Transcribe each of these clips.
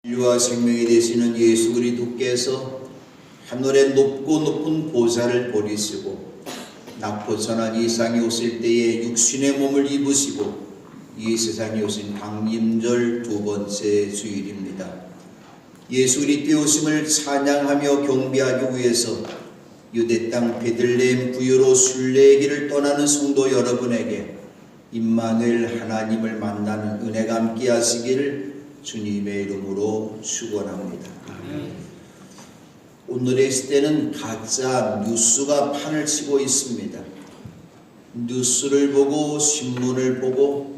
인류와 생명이 되시는 예수 그리스도께서 하늘의 높고 높은 보좌를 버리시고 낙포천한 이 세상에 오실 때에 육신의 몸을 입으시고 이 세상에 오신 강림절 두 번째 주일입니다. 예수 그리스도의 오심을 찬양하며 경배하기 위해서 유대 땅 베들레헴 부유로 순례길을 떠나는 성도 여러분에게 임마누엘 하나님을 만나는 은혜가 함께 하시기를 주님의 이름으로 축원합니다. 오늘의 시대는 가짜 뉴스가 판을 치고 있습니다. 뉴스를 보고 신문을 보고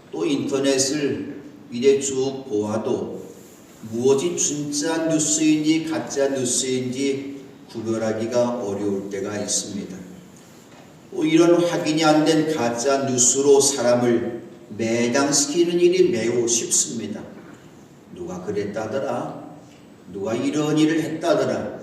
또 인터넷을 이래 쭉 보아도 무엇이 진짜 뉴스인지 가짜 뉴스인지 구별하기가 어려울 때가 있습니다. 이런 확인이 안 된 가짜 뉴스로 사람을 매장시키는 일이 매우 쉽습니다. 누가 그랬다더라, 누가 이런 일을 했다더라.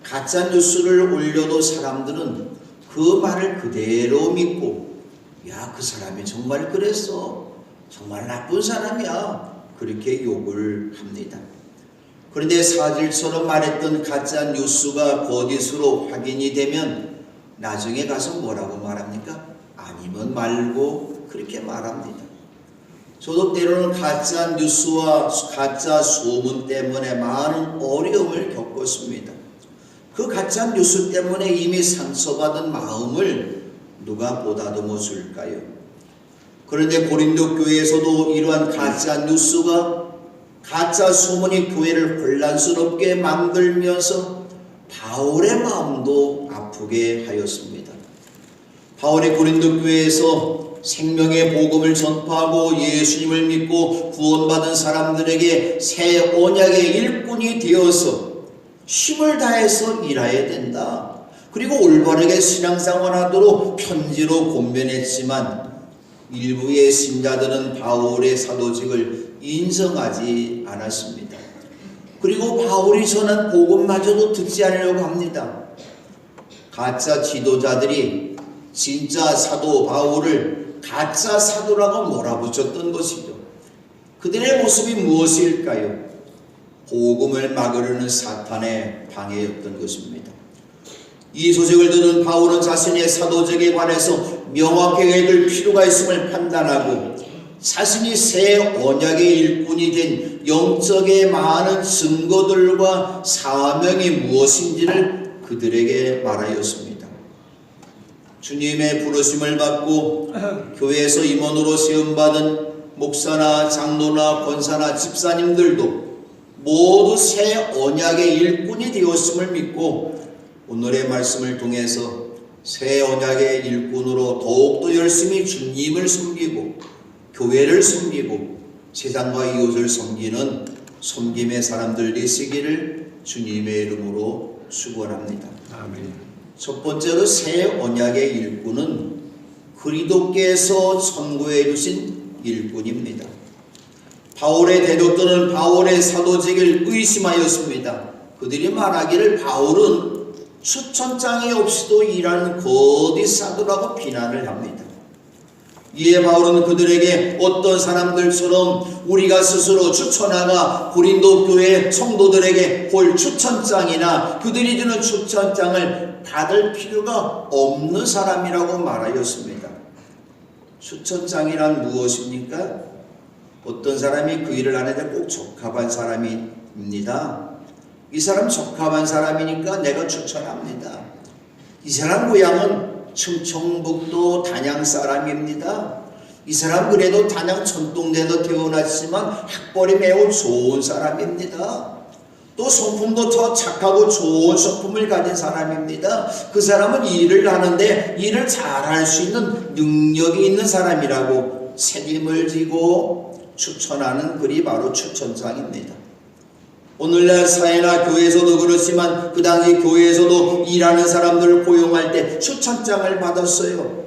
가짜 뉴스를 올려도 사람들은 그 말을 그대로 믿고, 야, 그 사람이 정말 그랬어, 정말 나쁜 사람이야, 그렇게 욕을 합니다. 그런데 사실처럼 말했던 가짜 뉴스가 거짓으로 확인이 되면 나중에 가서 뭐라고 말합니까? 아니면 말고 그렇게 말합니다. 저도 때로는 가짜 뉴스와 가짜 소문 때문에 많은 어려움을 겪었습니다. 그 가짜 뉴스 때문에 이미 상처받은 마음을 누가 보다듬어 줄까요? 그런데 고린도 교회에서도 이러한 가짜 뉴스가, 가짜 소문이 교회를 혼란스럽게 만들면서 바울의 마음도 아프게 하였습니다. 바울이 고린도 교회에서 생명의 복음을 전파하고 예수님을 믿고 구원받은 사람들에게 새 언약의 일꾼이 되어서 힘을 다해서 일해야 된다. 그리고 올바르게 신앙생활하도록 편지로 권면했지만 일부의 신자들은 바울의 사도직을 인정하지 않았습니다. 그리고 바울이 전한 복음마저도 듣지 않으려고 합니다. 가짜 지도자들이 진짜 사도 바울을 가짜 사도라고 몰아붙였던 것이죠. 그들의 모습이 무엇일까요? 복음을 막으려는 사탄의 방해였던 것입니다. 이 소식을 들은 바울은 자신의 사도직에 관해서 명확하게 될 필요가 있음을 판단하고 자신이 새 언약의 일꾼이 된 영적의 많은 증거들과 사명이 무엇인지를 그들에게 말하였습니다. 주님의 부르심을 받고 교회에서 임원으로 세움받은 목사나 장로나 권사나 집사님들도 모두 새 언약의 일꾼이 되었음을 믿고 오늘의 말씀을 통해서 새 언약의 일꾼으로 더욱더 열심히 주님을 섬기고 교회를 섬기고 세상과 이웃을 섬기는 섬김의 사람들 되시기를 주님의 이름으로 축원합니다. 아멘. 첫 번째로 새 언약의 일꾼은 그리스도께서 선고해 주신 일꾼입니다. 바울의 대적들은 바울의 사도직을 의심하였습니다. 그들이 말하기를 바울은 추천장이 없이도 일하는 거짓 사도라고 비난을 합니다. 이에 바울은 그들에게 어떤 사람들처럼 우리가 스스로 추천하가 고린도 교회 성도들에게 볼 추천장이나 그들이 주는 추천장을 받을 필요가 없는 사람이라고 말하였습니다. 추천장이란 무엇입니까? 어떤 사람이 그 일을 하는데 꼭 적합한 사람입니다. 이 사람 적합한 사람이니까 내가 추천합니다. 이 사람 고향은 충청북도 단양 사람입니다. 이 사람 그래도 단양 천동대도 태어났지만 학벌이 매우 좋은 사람입니다. 또 성품도 더 착하고 좋은 성품을 가진 사람입니다. 그 사람은 일을 하는데 일을 잘할 수 있는 능력이 있는 사람이라고 책임을 지고 추천하는 글이 바로 추천장입니다. 오늘날 사회나 교회에서도 그렇지만 그 당시 교회에서도 일하는 사람들을 고용할 때 추천장을 받았어요.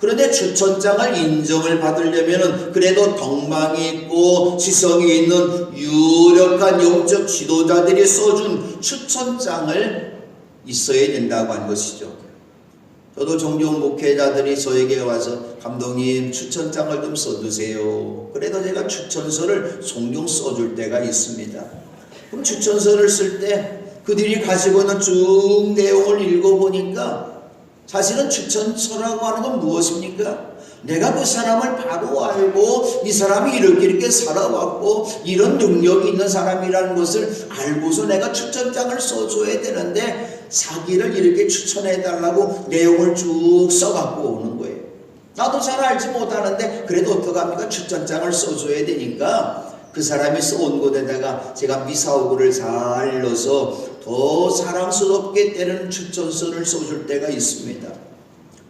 그런데 추천장을 인정을 받으려면 그래도 덕망이 있고 지성이 있는 유력한 영적 지도자들이 써준 추천장을 있어야 된다고 한 것이죠. 저도 종종 목회자들이 저에게 와서 감독님 추천장을 좀 써주세요. 그래도 제가 추천서를 종종 써줄 때가 있습니다. 그럼 추천서를 쓸 때 그들이 가지고 있는 쭉 내용을 읽어보니까 사실은 추천서라고 하는 건 무엇입니까? 내가 그 사람을 바로 알고 이 사람이 이렇게 살아왔고 이런 능력이 있는 사람이라는 것을 알고서 내가 추천장을 써줘야 되는데 자기를 이렇게 추천해달라고 내용을 쭉 써갖고 오는 거예요. 나도 잘 알지 못하는데 그래도 어떡합니까? 추천장을 써줘야 되니까 그 사람이 써온 곳에다가 제가 미사오구를 잘 넣어서 더 사랑스럽게 때는 추천서를 써줄 때가 있습니다.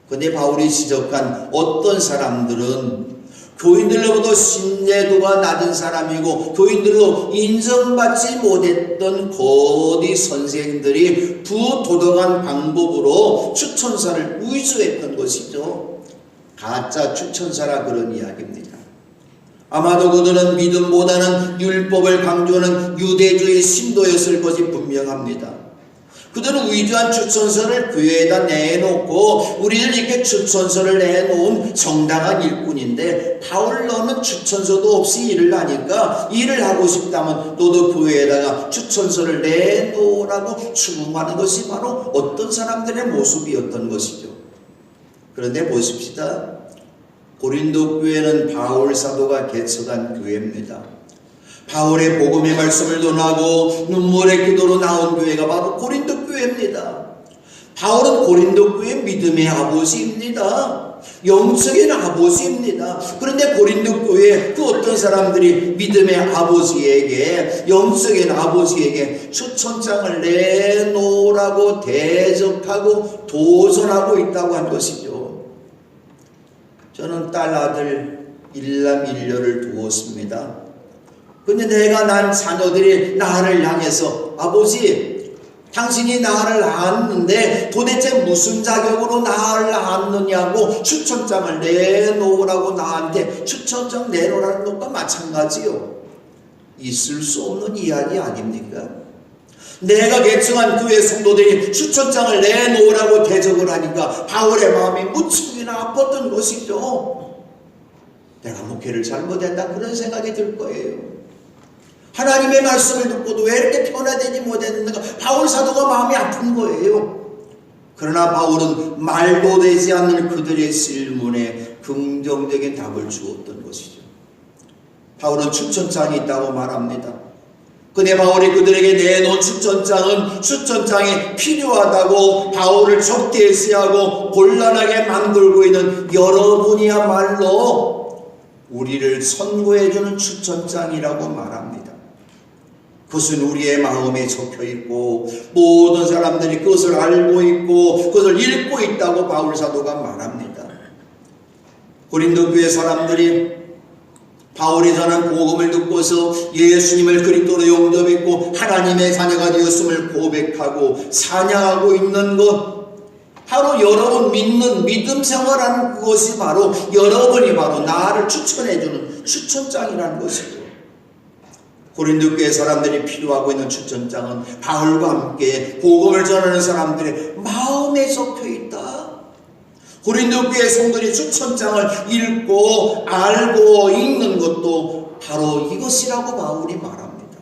근데 바울이 지적한 어떤 사람들은 교인들로부터 신뢰도가 낮은 사람이고 교인들로 인정받지 못했던 거디 선생들이 부도덕한 방법으로 추천사를 위조했던 것이죠. 가짜 추천사라 그런 이야기입니다. 아마도 그들은 믿음보다는 율법을 강조하는 유대주의 신도였을 것이 분명합니다. 그들은 위조한 추천서를 교회에다 내놓고 우리를 이렇게 추천서를 내놓은 정당한 일꾼인데 바울 너는 추천서도 없이 일을 하니까 일을 하고 싶다면 너도 교회에다가 추천서를 내놓으라고 추궁하는 것이 바로 어떤 사람들의 모습이었던 것이죠. 그런데 보십시다. 고린도 교회는 바울 사도가 개척한 교회입니다. 바울의 복음의 말씀을 전하고 눈물의 기도로 나온 교회가 바로 고린도 교회입니다. 바울은 고린도 교회의 믿음의 아버지입니다. 영적인 아버지입니다. 그런데 고린도 교회 그 어떤 사람들이 믿음의 아버지에게 영적인 아버지에게 추천장을 내놓으라고 대적하고 도전하고 있다고 한 것이죠. 저는 딸 아들 일남 일녀를 두었습니다. 근데 내가 난 자녀들이 나를 향해서 아버지 당신이 나를 낳았는데 도대체 무슨 자격으로 나를 낳았느냐고 추천장을 내놓으라고 나한테 추천장 내놓으라는 것과 마찬가지요. 있을 수 없는 이야기 아닙니까? 내가 개척한 교회 성도들이 추천장을 내놓으라고 대적을 하니까 바울의 마음이 무척이나 아팠던 것이죠. 내가 목회를 잘못했다 그런 생각이 들 거예요. 하나님의 말씀을 듣고도 왜 이렇게 변화되지 못했는가? 바울 사도가 마음이 아픈 거예요. 그러나 바울은 말도 되지 않는 그들의 질문에 긍정적인 답을 주었던 것이죠. 바울은 추천장이 있다고 말합니다. 근데 바울이 그들에게 내놓은 추천장이 필요하다고 바울을 적대시하고 곤란하게 만들고 있는 여러분이야말로 우리를 선고해주는 추천장이라고 말합니다. 그것은 우리의 마음에 적혀있고 모든 사람들이 그것을 알고 있고 그것을 읽고 있다고 바울 사도가 말합니다. 고린도 교회 사람들이 바울이 전한 복음을 듣고서 예수님을 그리스도로 영접했고 하나님의 자녀가 되었음을 고백하고 찬양하고 있는 것, 바로 여러분 믿는 믿음 생활하는 그것이 바로 여러분이 바로 나를 추천해주는 추천장이라는 것이죠. 고린도 교회 사람들이 필요하고 있는 추천장은 바울과 함께 복음을 전하는 사람들의 마음에 적혀있다. 고린도 교회 성도들이 추천장을 읽고 알고 읽는 것도 바로 이것이라고 바울이 말합니다.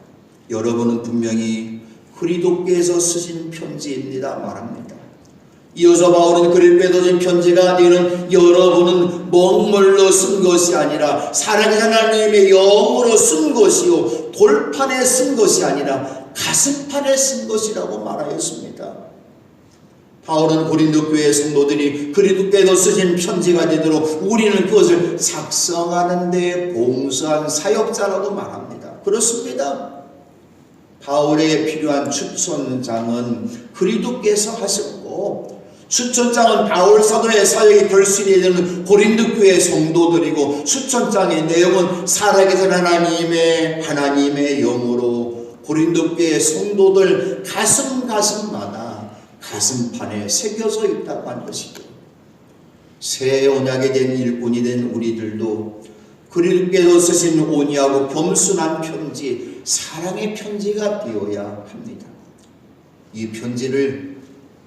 여러분은 분명히 그리스도께서 쓰신 편지입니다 말합니다. 이어서 바울은 그리스도께 준 편지가 되는 여러분은 먹물로 쓴 것이 아니라 사랑하는 하나님의 영으로 쓴 것이요 돌판에 쓴 것이 아니라 가슴판에 쓴 것이라고 말하였습니다. 바울은 고린도 교회 성도들이 그리스도께서 쓰신 편지가 되도록 우리는 그것을 작성하는 데 봉사한 사역자라고 말합니다. 그렇습니다. 바울에게 필요한 추천장은 그리스도께서 하셨고 추천장은 바울 사도의 사역의 결실이 되는 고린도 교회 성도들이고 추천장의 내용은 살아계신 하나님의 영으로 고린도 교회 성도들 가슴마다 가슴판에 새겨져 있다고 한 것이죠. 새 언약에 된 일꾼이 된 우리들도 그리스도께서 쓰신 온유하고 겸손한 편지, 사랑의 편지가 되어야 합니다. 이 편지를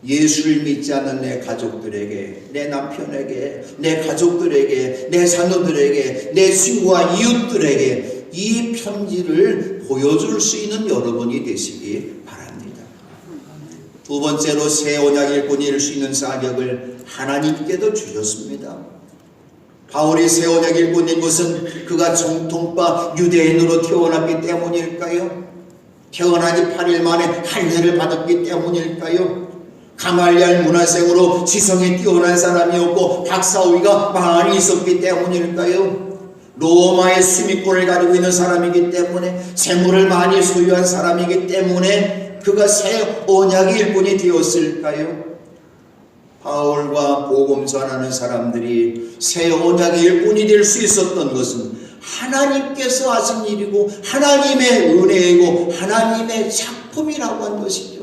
예수를 믿지 않는 내 가족들에게, 내 남편에게, 내 가족들에게, 내 자녀들에게, 내 친구와 이웃들에게 이 편지를 보여줄 수 있는 여러분이 되시기 바랍니다. 두 번째로 새 언약 일꾼이 될 수 있는 자격을 하나님께도 주셨습니다. 바울이 새 언약 일꾼인 것은 그가 정통파 유대인으로 태어났기 때문일까요? 태어나기 8일 만에 할례를 받았기 때문일까요? 가말리알 문화생으로 지성이 뛰어난 사람이었고 박사우위가 많이 있었기 때문일까요? 로마의 수미권을 가지고 있는 사람이기 때문에 재물을 많이 소유한 사람이기 때문에 그가 새 언약의 일꾼이 되었을까요? 바울과 복음 전하는 사람들이 새 언약의 일꾼이 될 수 있었던 것은 하나님께서 하신 일이고 하나님의 은혜이고 하나님의 작품이라고 한 것이죠.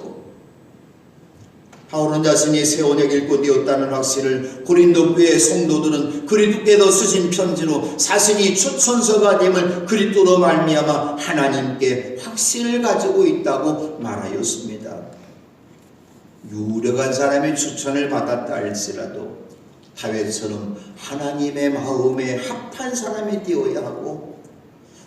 바울은 자신이 새 언약 일꾼 되었다는 확신을 고린도 교회 성도들은 그리스도께서 쓰신 편지로 자신이 추천서가 됨을 그리스도로 말미암아 하나님께 확신을 가지고 있다고 말하였습니다. 유력한 사람의 추천을 받았다 할지라도 다윗처럼 하나님의 마음에 합한 사람이 되어야 하고,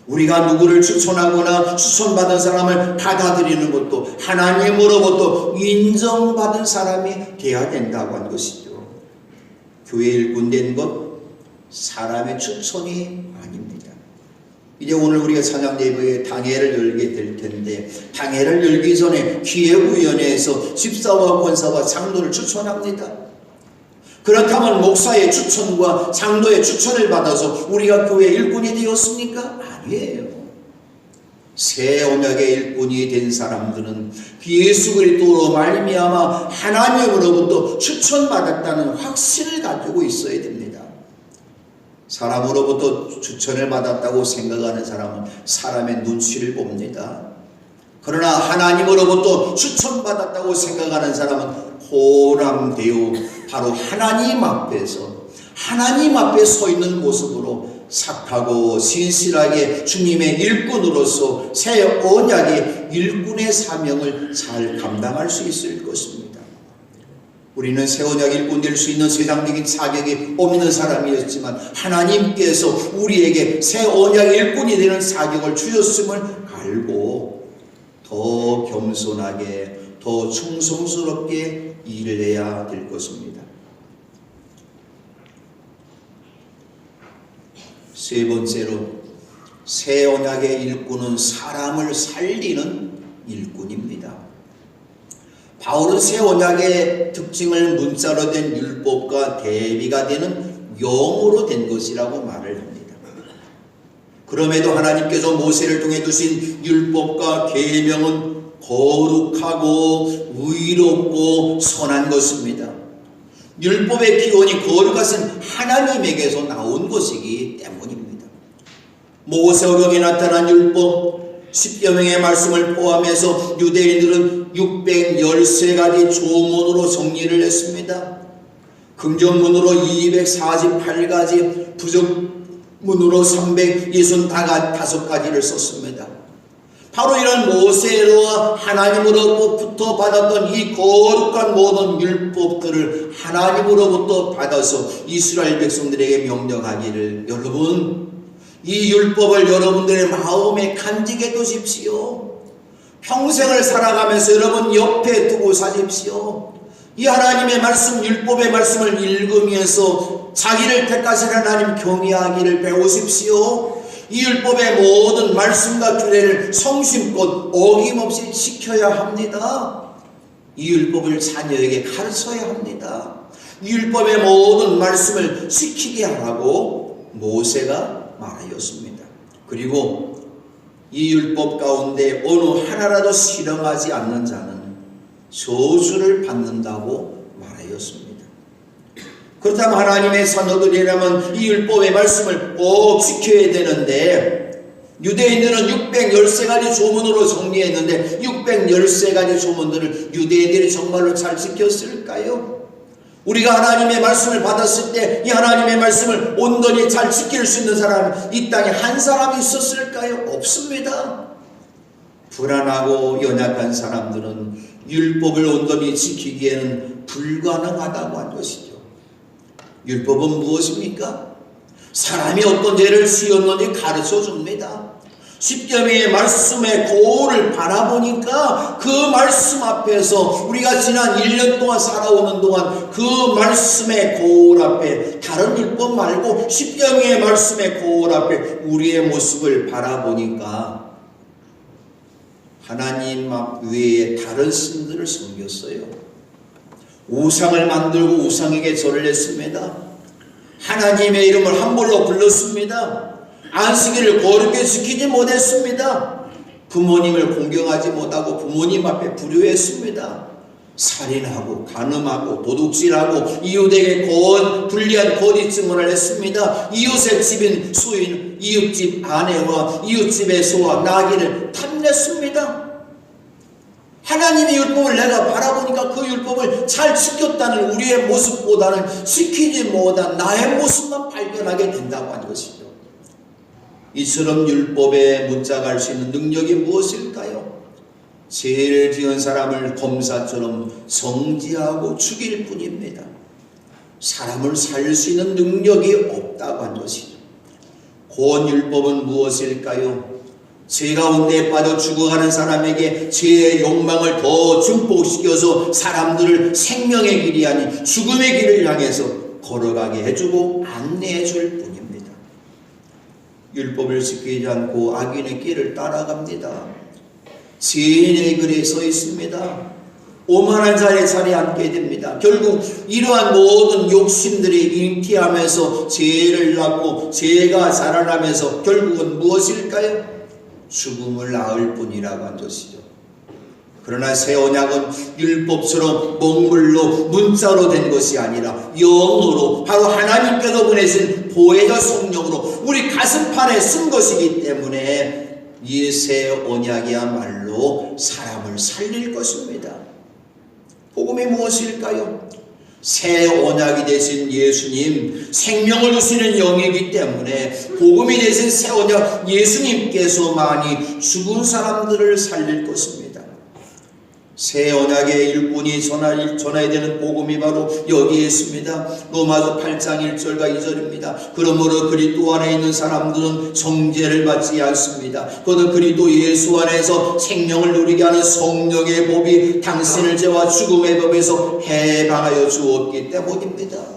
우리가 누구를 추천하거나 추천받은 사람을 받아들이는 것도 하나님으로부터 인정받은 사람이 되어야 된다고 한 것이죠. 교회 일꾼 된 것 사람의 추천이 아닙니다. 이제 오늘 우리가 찬양 예배에 당회를 열게 될 텐데, 당회를 열기 전에 기획위원회에서 집사와 권사와 장로를 추천합니다. 그렇다면 목사의 추천과 장로의 추천을 받아서 우리가 교회 일꾼이 되었습니까? 아니에요. 새 언약의 일꾼이 된 사람들은 예수 그리스도로 말미암아 하나님으로부터 추천받았다는 확신을 가지고 있어야 됩니다. 사람으로부터 추천을 받았다고 생각하는 사람은 사람의 눈치를 봅니다. 그러나 하나님으로부터 추천받았다고 생각하는 사람은 호람되어 바로 하나님 앞에 서 있는 모습으로 착하고 신실하게 주님의 일꾼으로서 새 언약의 일꾼의 사명을 잘 감당할 수 있을 것입니다. 우리는 새 언약 일꾼 될 수 있는 세상적인 자격이 없는 사람이었지만 하나님께서 우리에게 새 언약 일꾼이 되는 자격을 주셨음을 알고 더 겸손하게, 더 충성스럽게 일을 해야 될 것입니다. 세 번째로, 새 언약의 일꾼은 사람을 살리는 일꾼입니다. 바울은 새 언약의 특징을 문자로 된 율법과 대비가 되는 영으로 된 것이라고 말을 합니다. 그럼에도 하나님께서 모세를 통해 주신 율법과 계명은 거룩하고 의롭고 선한 것입니다. 율법의 기원이 거룩하신 하나님에게서 나온 것이기 때문입니다. 모세오경에 나타난 율법 10여 명의 말씀을 포함해서 유대인들은 613가지 조문으로 정리를 했습니다. 긍정문으로 248가지, 부정문으로 365가지를 썼습니다. 바로 이런 모세로와 하나님으로부터 받았던 이 거룩한 모든 율법들을 하나님으로부터 받아서 이스라엘 백성들에게 명령하기를, 여러분 이 율법을 여러분들의 마음에 간직해 두십시오. 평생을 살아가면서 여러분 옆에 두고 사십시오. 이 하나님의 말씀, 율법의 말씀을 읽으면서 자기를 택하신 하나님 경외하기를 배우십시오. 이 율법의 모든 말씀과 규례를 성심껏 어김없이 지켜야 합니다. 이 율법을 자녀에게 가르쳐야 합니다. 이 율법의 모든 말씀을 지키게 하라고 모세가 말하였습니다. 그리고 이 율법 가운데 어느 하나라도 실행하지 않는 자는 저주를 받는다고 말하였습니다. 그렇다면 하나님의 자녀들이라면 이 율법의 말씀을 꼭 지켜야 되는데, 유대인들은 613가지 조문으로 정리했는데 613가지 조문들을 유대인들이 정말로 잘 지켰을까요? 우리가 하나님의 말씀을 받았을 때 이 하나님의 말씀을 온전히 잘 지킬 수 있는 사람 이 땅에 한 사람이 있었을까요? 없습니다. 불안하고 연약한 사람들은 율법을 온전히 지키기에는 불가능하다고 한 것이죠. 율법은 무엇입니까? 사람이 어떤 죄를 지었는지 가르쳐 줍니다. 십계명의 말씀의 고를 바라보니까 그 말씀 앞에서 우리가 지난 1년 동안 살아오는 동안 그 말씀의 고을 앞에 다른 율법 말고 십계명의 말씀의 고을 앞에 우리의 모습을 바라보니까 하나님 외에 다른 신들을 섬겼어요. 우상을 만들고 우상에게 절을 했습니다. 하나님의 이름을 함부로 불렀습니다. 안식일을 거룩히 지키지 못했습니다. 부모님을 공경하지 못하고 부모님 앞에 불효했습니다. 살인하고 간음하고 도둑질하고 이웃에게 불리한 거짓 증언을 했습니다. 이웃의 집인 수인 이웃집 아내와 이웃집의 소와 나귀를 탐냈습니다. 하나님의 율법을 내가 바라보니까 그 율법을 잘 지켰다는 우리의 모습보다는 지키지 못한 나의 모습만 발견하게 된다고 하는 것이죠. 이처럼 율법에 묻자갈 수 있는 능력이 무엇일까요? 죄를 지은 사람을 검사처럼 정지하고 죽일 뿐입니다. 사람을 살릴 수 있는 능력이 없다고 한 것이죠. 고온 율법은 무엇일까요? 죄 가운데 빠져 죽어가는 사람에게 죄의 욕망을 더 증폭시켜서 사람들을 생명의 길이 아닌 죽음의 길을 향해서 걸어가게 해주고 안내해 줄 뿐입니다. 율법을 지키지 않고 악인의 길을 따라갑니다. 죄인의 글에 서 있습니다. 오만한 자리에 앉게 됩니다. 결국 이러한 모든 욕심들이 잉태하면서 죄를 낳고 죄가 자라나면서 결국은 무엇일까요? 죽음을 낳을 뿐이라고 한 것이죠. 그러나 새 언약은 율법처럼 먹물로 문자로 된 것이 아니라 영으로 바로 하나님께서 보내신 보혜자 성령으로 우리 가슴판에 쓴 것이기 때문에 이 새 언약이야말로 사람을 살릴 것입니다. 복음이 무엇일까요? 새 언약이 되신 예수님, 생명을 주시는 영이기 때문에 복음이 되신 새 언약 예수님께서만이 죽은 사람들을 살릴 것입니다. 새 언약의 일꾼이 전해야 되는 복음이 바로 여기에 있습니다. 로마서 8장 1절과 2절입니다. 그러므로 그리스도 안에 있는 사람들은 정죄를 받지 않습니다. 그것은 그리스도 예수 안에서 생명을 누리게 하는 성령의 법이 당신을 죄와 죽음의 법에서 해방하여 주었기 때문입니다.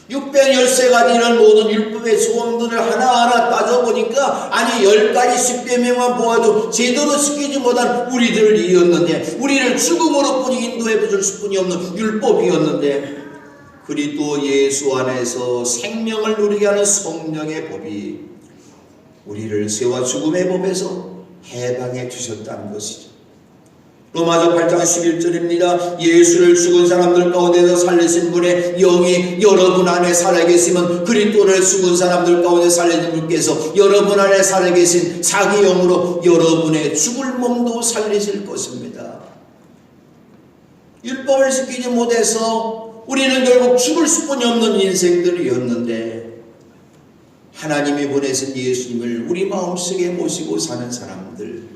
613가지 이런 모든 율법의 조항들을 하나하나 따져보니까 아니 10가지 십계명만 보아도 제대로 지키지 못한 우리들을 이었는데 우리를 죽음으로 뿐이 인도해 줄 수뿐이 없는 율법이었는데 그리스도 예수 안에서 생명을 누리게 하는 성령의 법이 우리를 죄와 죽음의 법에서 해방해 주셨다는 것이죠. 로마서 8장 11절입니다. 예수를 죽은 사람들 가운데서 살리신 분의 영이 여러분 안에 살아계시면 그리스도를 죽은 사람들 가운데 살리신 분께서 여러분 안에 살아계신 자기 영으로 여러분의 죽을 몸도 살리실 것입니다. 율법을 지키지 못해서 우리는 결국 죽을 수뿐이 없는 인생들이었는데 하나님이 보내신 예수님을 우리 마음속에 모시고 사는 사람들,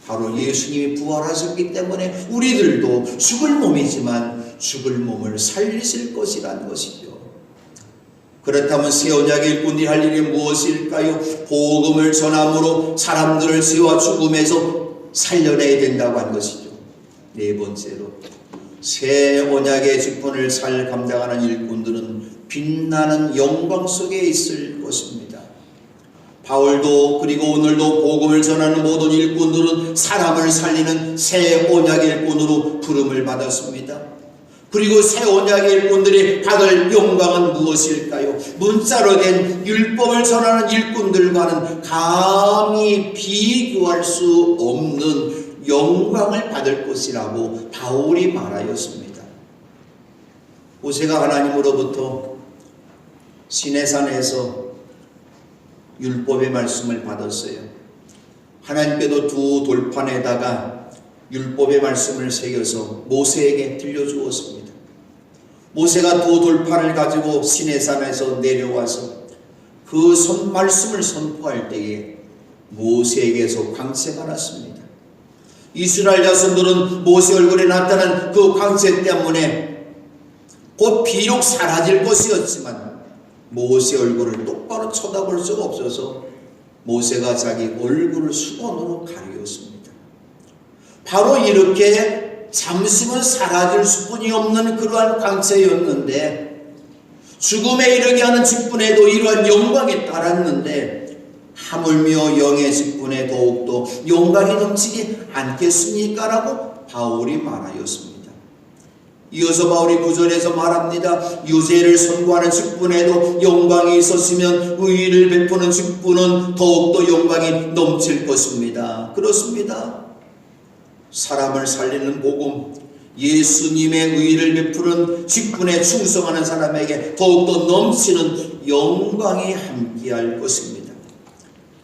바로 예수님이 부활하셨기 때문에 우리들도 죽을 몸이지만 죽을 몸을 살리실 것이라는 것이죠. 그렇다면 새 언약의 일꾼들이 할 일이 무엇일까요? 복음을 전함으로 사람들을 죄와 죽음에서 살려내야 된다고 한 것이죠. 네 번째로 새 언약의 직분을 잘 감당하는 일꾼들은 빛나는 영광 속에 있을 것입니다. 바울도 그리고 오늘도 복음을 전하는 모든 일꾼들은 사람을 살리는 새 언약의 일꾼으로 부름을 받았습니다. 그리고 새 언약의 일꾼들이 받을 영광은 무엇일까요? 문자로 된 율법을 전하는 일꾼들과는 감히 비교할 수 없는 영광을 받을 것이라고 바울이 말하였습니다. 모세가 하나님으로부터 시내산에서 율법의 말씀을 받았어요. 하나님께도 두 돌판에다가 율법의 말씀을 새겨서 모세에게 들려주었습니다. 모세가 두 돌판을 가지고 시내산에서 내려와서 그 말씀을 선포할 때에 모세에게서 광채가 났습니다. 이스라엘 자손들은 모세 얼굴에 나타난 그 광채 때문에 곧 비록 사라질 것이었지만 모세 얼굴을 똑바로 쳐다볼 수가 없어서 모세가 자기 얼굴을 수건으로 가리었습니다. 바로 이렇게 잠시만 사라질 수뿐이 없는 그러한 광채였는데 죽음에 이르게 하는 직분에도 이러한 영광이 따랐는데 하물며 영의 직분에 더욱더 영광이 넘치지 않겠습니까? 라고 바울이 말하였습니다. 이어서 바울이 9절에서 말합니다. 유죄를 선고하는 직분에도 영광이 있었으면 의의를 베푸는 직분은 더욱더 영광이 넘칠 것입니다. 그렇습니다. 사람을 살리는 복음, 예수님의 의의를 베푸는 직분에 충성하는 사람에게 더욱더 넘치는 영광이 함께할 것입니다.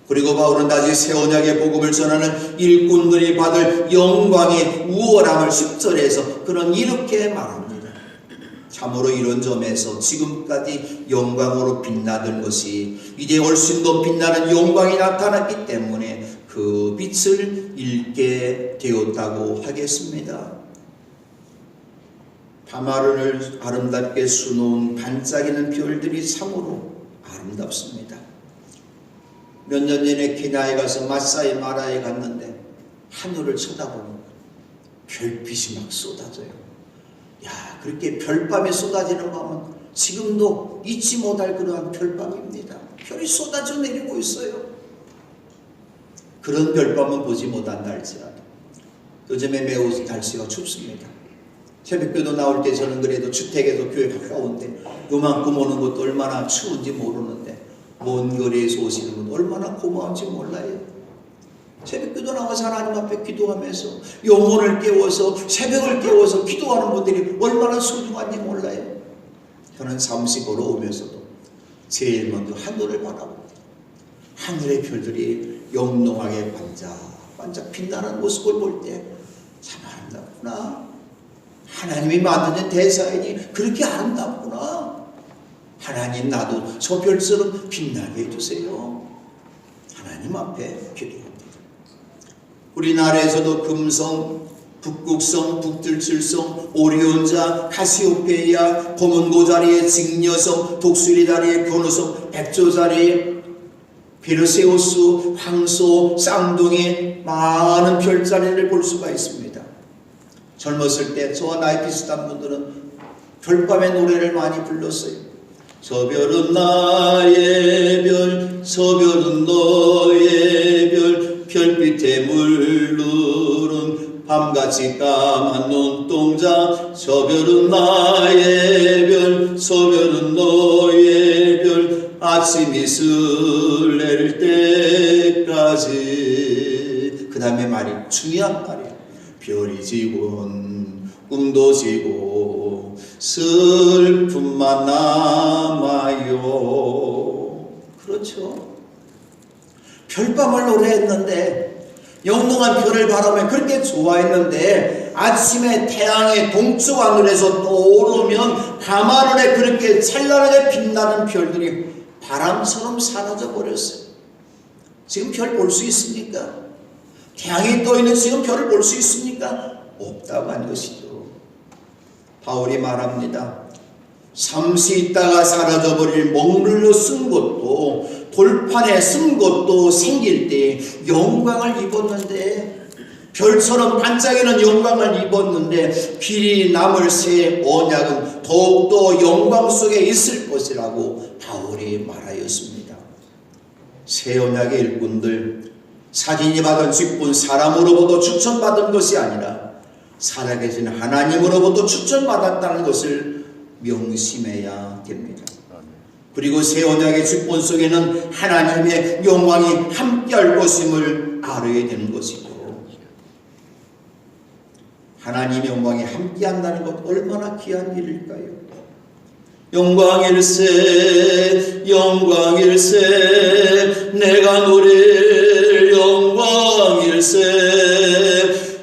그리고 바울은 다시 새 언약의 복음을 전하는 일꾼들이 받을 영광의 우월함을 10절에서 그는 이렇게 말합니다. 참으로 이런 점에서 지금까지 영광으로 빛나던 것이 이제 훨씬 더 빛나는 영광이 나타났기 때문에 그 빛을 잃게 되었다고 하겠습니다. 밤하늘을 아름답게 수놓은 반짝이는 별들이 참으로 아름답습니다. 몇 년 전에 케냐에 가서 마사이 마라에 갔는데 하늘을 쳐다보면 별빛이 막 쏟아져요. 야, 그렇게 별밤이 쏟아지는 밤은 지금도 잊지 못할 그러한 별밤입니다. 별이 쏟아져 내리고 있어요. 그런 별밤은 보지 못한다 할지라도 요즘에 매우 날씨가 춥습니다. 새벽기도 나올 때 저는 그래도 주택에서 교회 가까운데 요만큼 오는 것도 얼마나 추운지 모르는데 먼 거리에서 오시는 분 얼마나 고마운지 몰라요. 새벽기도 나와서 하나님 앞에 기도하면서 영혼을 깨워서 새벽을 깨워서 기도하는 분들이 얼마나 소중한지 몰라요. 저는 잠시 걸어오면서도 제일 먼저 하늘을 바라봅니다. 하늘의 별들이 영롱하게 반짝반짝 빛나는 모습을 볼 때 참 아름답구나. 하나님이 만드는 대자연이 그렇게 아름답구나. 하나님 나도 저 별처럼 빛나게 해주세요. 하나님 앞에 기도합니다. 우리나라에서도 금성, 북극성, 북들칠성, 오리온자, 카시오페이아, 검은고자리의 직녀성, 독수리다리의 견우성, 백조자리, 베르세우스, 황소, 쌍둥이 많은 별자리를 볼 수가 있습니다. 젊었을 때 저와 나이 비슷한 분들은 별밤의 노래를 많이 불렀어요. 저 별은 나의 별, 저 별은 너의 별, 별빛에 물르는 밤같이 까만 눈동자. 저 별은 나의 별, 저 별은 너의 별, 아침이 술래를 때까지. 그 다음에 말이 중요한 말이에요. 별이 지곤 꿈도 지고 슬픔만 남아요. 그렇죠. 별밤을 노래했는데 영롱한 별을 바라보며 그렇게 좋아했는데 아침에 태양의 동쪽 하늘에서 떠오르면 밤하늘에 그렇게 찬란하게 빛나는 별들이 바람처럼 사라져 버렸어요. 지금 별 볼 수 있습니까? 태양이 떠있는 지금 별을 볼 수 있습니까? 없다고 한 것이죠. 바울이 말합니다. 잠시 있다가 사라져버릴 먹물로 쓴 것도 돌판에 쓴 것도 생길 때 영광을 입었는데 별처럼 반짝이는 영광을 입었는데 길이 남을 새 언약은 더욱더 영광 속에 있을 것이라고 바울이 말하였습니다. 새 언약의 일꾼들 자신이 받은 직분 사람으로부터 추천받은 것이 아니라 살아계신 하나님으로부터 추천받았다는 것을 명심해야 됩니다. 그리고 새 언약의 직분 속에는 하나님의 영광이 함께할 것임을 알아야 되는 것이고 하나님의 영광이 함께한다는 것 얼마나 귀한 일일까요? 영광일세 영광일세 내가 누릴 영광일세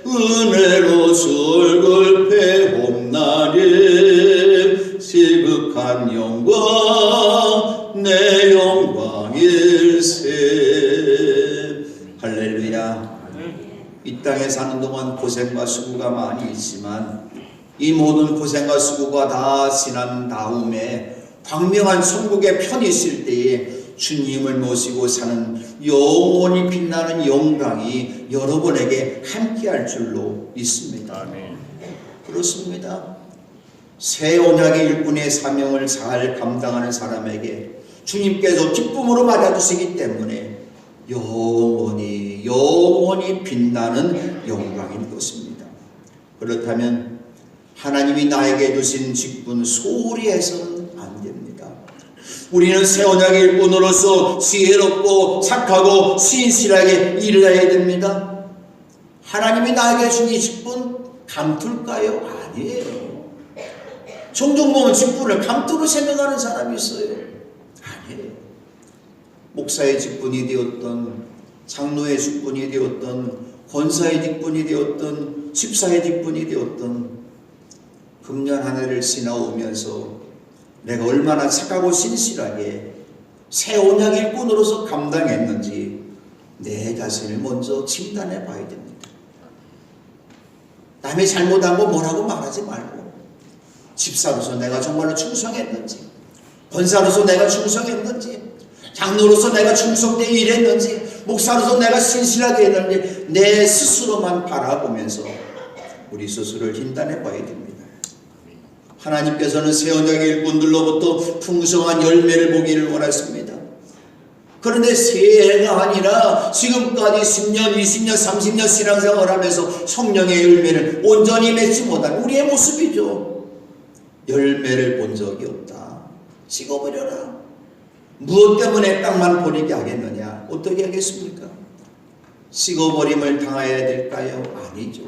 은혜로 술글 배옵나리 지극한 영광 내 영광일세. 할렐루야. 이 땅에 사는 동안 고생과 수고가 많이 있지만 이 모든 고생과 수고가 다 지난 다음에 광명한 천국에 편히 있을 때에 주님을 모시고 사는 영원히 빛나는 영광이 여러분에게 함께할 줄로 믿습니다. 아멘. 그렇습니다. 새 언약의 일꾼의 사명을 잘 감당하는 사람에게 주님께서 기쁨으로 맞아주시기 때문에 영원히 빛나는 영광인 것입니다. 그렇다면 하나님이 나에게 주신 직분 소홀히 해서는 안 됩니다. 우리는 새 언약의 일꾼으로서 지혜롭고 착하고 신실하게 일해야 됩니다. 하나님이 나에게 준 이 직분 감툴까요? 아니에요. 종종 보면 직분을 감투로 생각하는 사람이 있어요. 아니에요. 목사의 직분이 되었던, 장로의 직분이 되었던, 권사의 직분이 되었던, 집사의 직분이 되었던, 금년 한 해를 지나오면서 내가 얼마나 착하고 신실하게 새 언약 일꾼으로서 감당했는지 내 자신을 먼저 진단해 봐야 됩니다. 남이 잘못한 거 뭐라고 말하지 말고, 집사로서 내가 정말로 충성했는지, 권사로서 내가 충성했는지, 장로로서 내가 충성되게 일했는지, 목사로서 내가 신실하게 했는지 내 스스로만 바라보면서 우리 스스로를 진단해 봐야 됩니다. 하나님께서는 새 언약의 일꾼들로부터 풍성한 열매를 보기를 원하십니다. 그런데 새해가 아니라 지금까지 10년, 20년, 30년 신앙생활을 하면서 성령의 열매를 온전히 맺지 못한 우리의 모습이죠. 열매를 본 적이 없다. 식어버려라. 무엇 때문에 땅만 버리게 하겠느냐? 어떻게 하겠습니까? 식어버림을 당해야 될까요? 아니죠.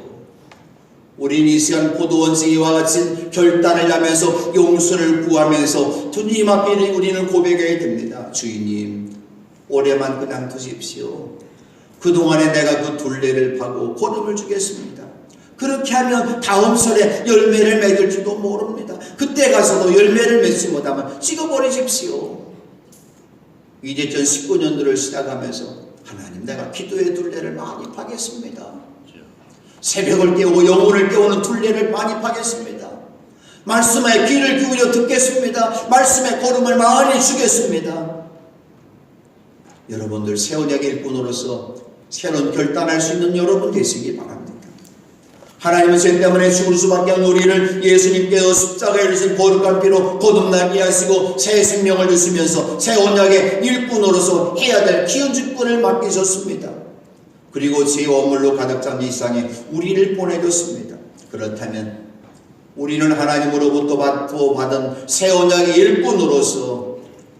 우린 이 시간 포도원지기와 같이 결단을 하면서 용서를 구하면서 주님 앞에 우리는 고백해야 됩니다. 주님, 올해만 그냥 두십시오. 그동안에 내가 그 둘레를 파고 거름을 주겠습니다. 그렇게 하면 다음 설에 열매를 맺을지도 모릅니다. 그때 가서도 열매를 맺지 못하면 찍어버리십시오. 이제 전 19년도를 시작하면서 하나님, 내가 기도의 둘레를 많이 파겠습니다. 새벽을 깨우고 영혼을 깨우는 둘레를 많이 파겠습니다. 말씀에 귀를 기울여 듣겠습니다. 말씀에 걸음을 많이 주겠습니다. 여러분들 새 언약의 일꾼으로서 새로운 결단할 수 있는 여러분 되시기 바랍니다. 하나님은 죄 때문에 죽을 수밖에 없는 우리를 예수님께서 십자가에 주신 거룩한 피로 거듭나게 하시고 새 생명을 주시면서 새 언약의 일꾼으로서 해야 될 기운 직분을 맡기셨습니다. 그리고 죄와 허물로 가득 찬 이 세상에 우리를 보내줬습니다. 그렇다면 우리는 하나님으로부터 받은 새 언약의 일꾼으로서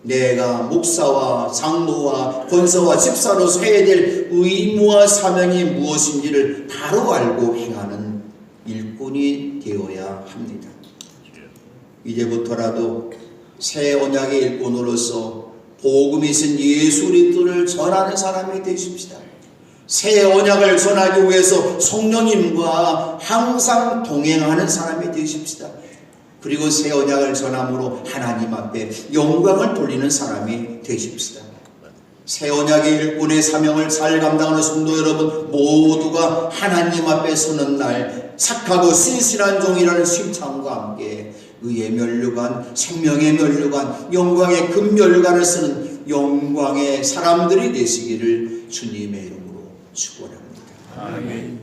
내가 목사와 장로와 권사와 집사로서 해야 될 의무와 사명이 무엇인지를 바로 알고 행하는 일꾼이 되어야 합니다. 이제부터라도 새 언약의 일꾼으로서 복음이신 예수 그리스도를 전하는 사람이 되십시다. 새 언약을 전하기 위해서 성령님과 항상 동행하는 사람이 되십시다. 그리고 새 언약을 전함으로 하나님 앞에 영광을 돌리는 사람이 되십시다. 새 언약의 일꾼의 사명을 잘 감당하는 성도 여러분 모두가 하나님 앞에 서는 날 착하고 신실한 종이라는 칭찬과 함께 의의 면류관, 생명의 면류관, 영광의 금면류관을 쓰는 영광의 사람들이 되시기를 주님의 이름으로 축원합니다. 아멘.